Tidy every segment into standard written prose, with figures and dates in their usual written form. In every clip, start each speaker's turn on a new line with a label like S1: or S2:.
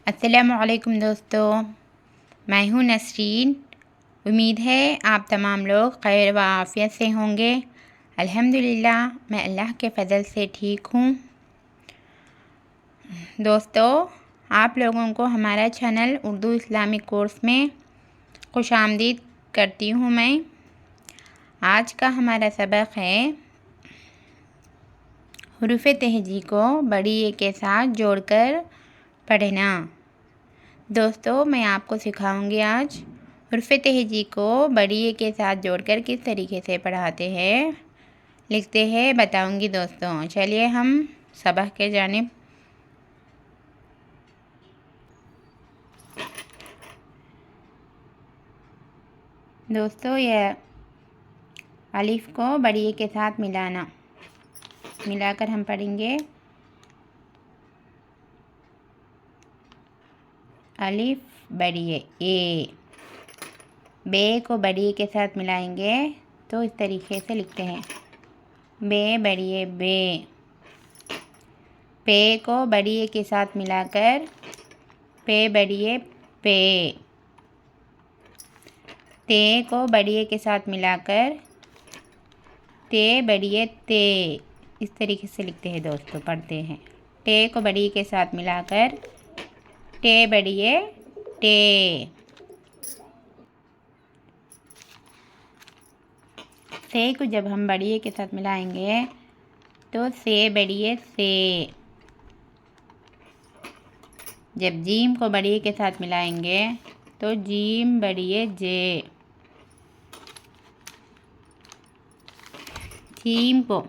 S1: अस्सलामुअलैकुम दोस्तों, मैं हूँ नसरीन। उम्मीद है आप तमाम लोग खैर व आफ़ियत से होंगे। अल्हम्दुलिल्लाह मैं अल्लाह के फ़ज़ल से ठीक हूँ। दोस्तों, आप लोगों को हमारा चैनल उर्दू इस्लामिक कोर्स में खुशामदीद करती हूँ मैं। आज का हमारा सबक है हुरूफ़ तहजी को बड़ी ए के साथ जोड़कर पढ़ना। दोस्तों, मैं आपको सिखाऊंगी आज हुरूफ़ तहजी को बड़ी ए के साथ जोड़कर किस तरीके से पढ़ाते हैं, लिखते हैं, बताऊंगी दोस्तों। चलिए हम सबक के जानिब दोस्तों, यह अलिफ को बड़ी ए के साथ मिलाकर हम पढ़ेंगे। अलिफ बड़ी ए, बे को बड़ी ए के साथ मिलाएंगे तो इस तरीके से लिखते हैं, बे बड़ी ए बे। पे को बड़ी ए के साथ मिलाकर पे बड़ी ए पे। ते को बड़ी ए के साथ मिलाकर ते बड़ी ए ते। इस तरीके से लिखते हैं दोस्तों, पढ़ते हैं। टे को बड़ी ए के साथ मिलाकर टे बड़ी ए टे। से को जब हम बड़ी ए के साथ मिलाएंगे तो से बड़ी ए से। जब जीम को बड़ी ए के साथ मिलाएंगे तो जीम बड़ी ए जे। चीम को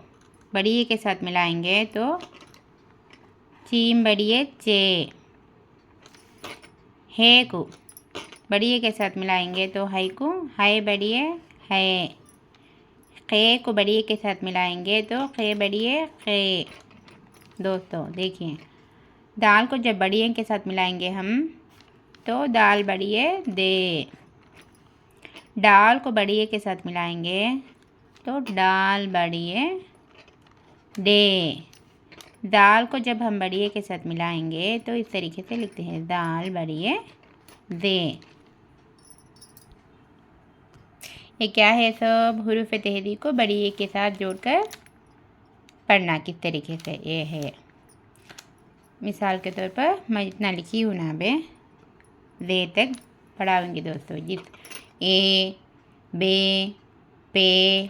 S1: बड़ी ए के साथ मिलाएंगे तो चीम बड़ी ए चे। है को बड़ी ए के साथ मिलाएंगे तो है को है बड़ी ए है। खे को बड़ी ए के साथ मिलाएंगे तो खे बड़ी ए खे। दोस्तों देखिए, दाल को जब बड़ी ए के साथ मिलाएंगे हम तो दाल बड़ी ए दे। डाल को बड़ी ए के साथ मिलाएंगे तो डाल बड़ी ए डे। दाल को जब हम बड़ी ए के साथ मिलाएंगे तो इस तरीके से लिखते हैं, दाल बड़ी ए दे। ये क्या है सब? हुरूफ़ तहजी को बड़ी ए के साथ जोड़कर पढ़ना किस तरीके से, ये है। मिसाल के तौर पर मैं जितना लिखी हूँ ना बे तक पढ़ाऊँगी दोस्तों। ए बे पे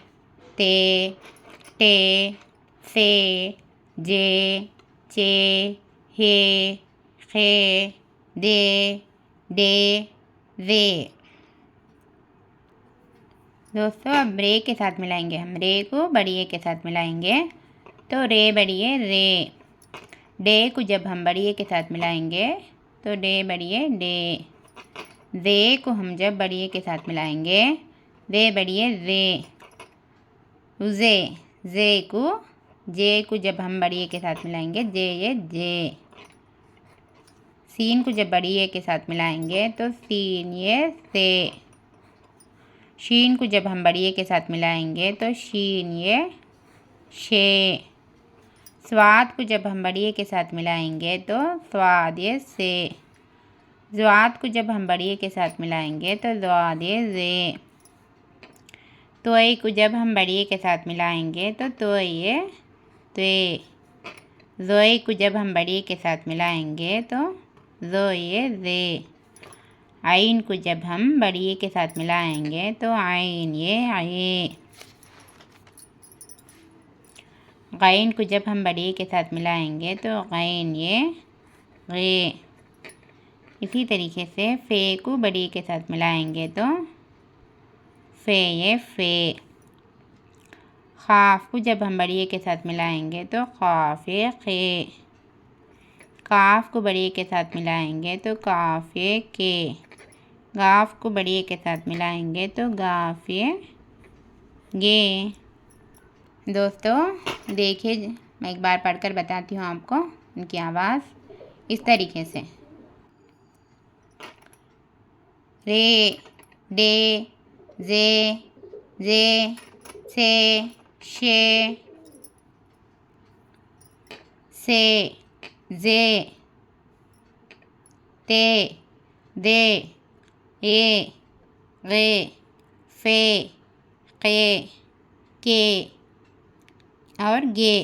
S1: ते टे से जे चे हे खे दे डे रे। दोस्तों, अब रे के साथ मिलाएंगे हम। रे को बड़ी ए के साथ मिलाएंगे तो रे बड़ी ए रे। डे को जब हम बड़ी ए के साथ मिलाएंगे तो डे बड़ी ए डे। रे को हम जब बड़ी ए के साथ मिलाएंगे रे बड़ी ए रे। जे को जब हम बड़ी ए के साथ मिलाएंगे जे ये जे। सीन को जब बड़ी ए के साथ मिलाएंगे तो सीन ये से। शीन को जब हम बड़ी ए के साथ मिलाएंगे तो शीन ये शे। स्वाद को जब हम बड़ी ए के साथ मिलाएंगे तो स्वाद ये से। ज़्वाद को जब हम बड़ी ए के साथ मिलाएंगे तो ज़्वाद ये ज़े। तोय को जब हम बड़ी ए के साथ मिलाएंगे तो तोय ये त्वे। ज़ोय को जब हम बड़ी ए के साथ मिलाएंगे तो ज़ोय ये ज़े। आइन को जब हम बड़ी ए के साथ मिलाएंगे तो आइन ये आए। गैन को जब हम बड़ी ए के साथ मिलाएंगे तो गैन ये गे। इसी तरीके से फ़े को बड़ी ए के साथ मिलाएंगे तो फ़े ये फ़े। ख़ाफ़ को जब हम बड़ी ए के साथ मिलाएंगे तो ख़ाफ़ ये खे। काफ़ को बड़ी ए के साथ मिलाएंगे तो काफ़ ये के। गाफ़ को बड़ी ए के साथ मिलाएंगे तो गाफ़ ये गे। दोस्तों देखिए, मैं एक बार पढ़कर बताती हूँ आपको उनकी आवाज़ इस तरीके से। रे डे जे जे से जे ते, दे, ए, गे, फे, के, और गे।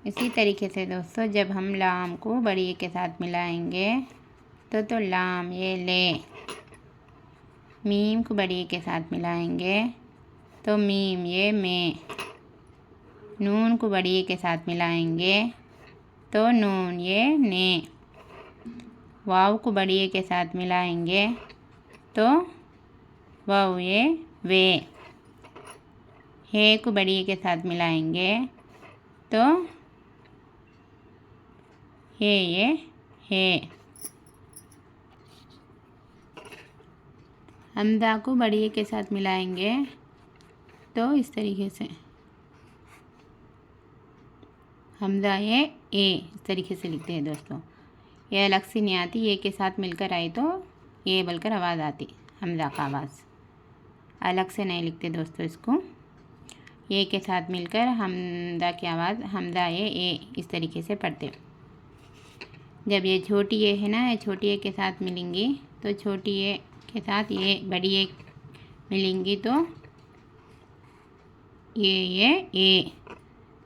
S1: इसी तरीके से दोस्तों जब हम लाम को बड़ी ए के साथ मिलाएंगे तो लाम ये ले। मीम को बड़ी ए के साथ मिलाएंगे तो मीम ये में। नून को बड़ी ए के साथ मिलाएंगे तो नून ये ने। वाव को बड़ी ए के साथ मिलाएंगे तो वाव ये वे। हे को बड़ी ए के साथ मिलाएंगे तो हे ये हे। हमज़ा को बड़ी ए के साथ मिलाएंगे तो इस तरीके से हमज़ा ये ए, इस तरीके से लिखते हैं दोस्तों। ये अलग से नहीं आती, ये के साथ मिलकर आई तो ये बोलकर आवाज़ आती, हमज़ा का आवाज़। अलग से नहीं लिखते दोस्तों इसको। ये के साथ मिलकर हमज़ा की आवाज़ हमज़ा ये ए, इस तरीके से पढ़ते। जब ये छोटी ए है ना, ये छोटी ए के साथ मिलेंगी तो छोटी ए के साथ ये बड़ी ए मिलेंगी तो ये ए।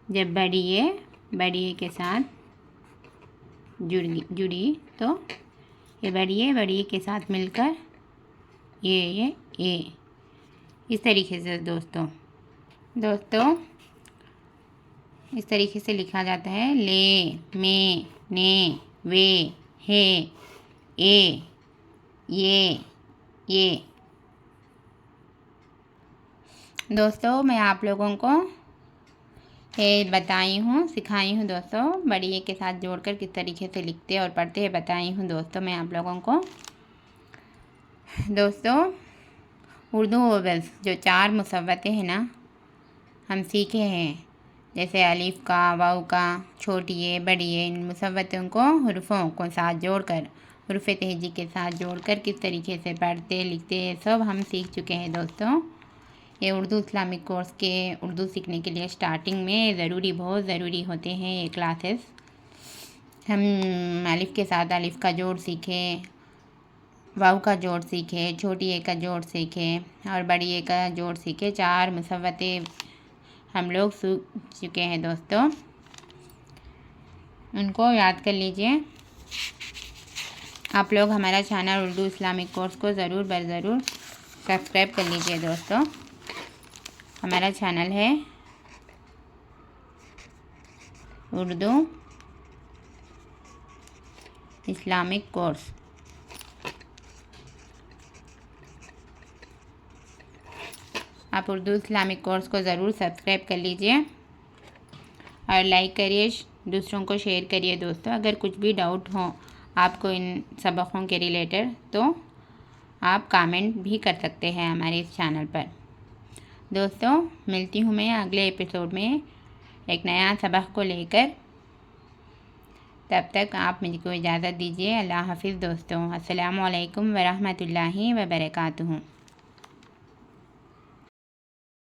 S1: जब बड़ी ए के साथ जुड़ी तो ये बड़ी ए के साथ मिलकर ये ए। इस तरीके से दोस्तों इस तरीके से लिखा जाता है। ले, में, ने, वे, हे, ए, ये। दोस्तों मैं आप लोगों को ये बताई हूँ, सिखाई हूँ दोस्तों। बड़ी ए के साथ जोड़कर किस तरीके से लिखते और पढ़ते हैं बताई हूँ दोस्तों मैं आप लोगों को। दोस्तों उर्दू वोवेल्स जो 4 मुसव्वतें हैं ना, हम सीखे हैं। जैसे अलिफ का, वाव का, छोटी ए, बड़ी ए, इन मुसव्वतों को हुर्फ़ों को साथ जोड़कर, हुर्फ़ तेहजी के साथ जोड़कर किस तरीके से पढ़ते लिखते सब हम सीख चुके हैं दोस्तों। ये उर्दू इस्लामिक कोर्स के उर्दू सीखने के लिए स्टार्टिंग में बहुत ज़रूरी होते हैं ये क्लासेस। हम अलिफ के साथ अलिफ का जोड़ सीखें, वाव का जोड़ सीखे, छोटी ए का जोड़ सीखे और बड़ी ए का जोड़ सीखे। 4 मुसव्वतें हम लोग सीख चुके हैं दोस्तों। उनको याद कर लीजिए। आप लोग हमारा चैनल उर्दू इस्लामिक कोर्स को ज़रूर सब्सक्राइब कर लीजिए दोस्तों। हमारा चैनल है उर्दू इस्लामिक कोर्स। आप उर्दू इस्लामिक कोर्स को ज़रूर सब्सक्राइब कर लीजिए और लाइक करिए, दूसरों को शेयर करिए दोस्तों। अगर कुछ भी डाउट हो आपको इन सबकों के रिलेटेड तो आप कमेंट भी कर सकते हैं हमारे इस चैनल पर। दोस्तों मिलती हूँ मैं अगले एपिसोड में एक नया सबक को लेकर। तब तक आप मुझको इजाज़त दीजिए। अल्लाह हाफिज़ दोस्तों। अस्सलामु अलैकुम वरहमतुल्लाहि वबरकातुहू।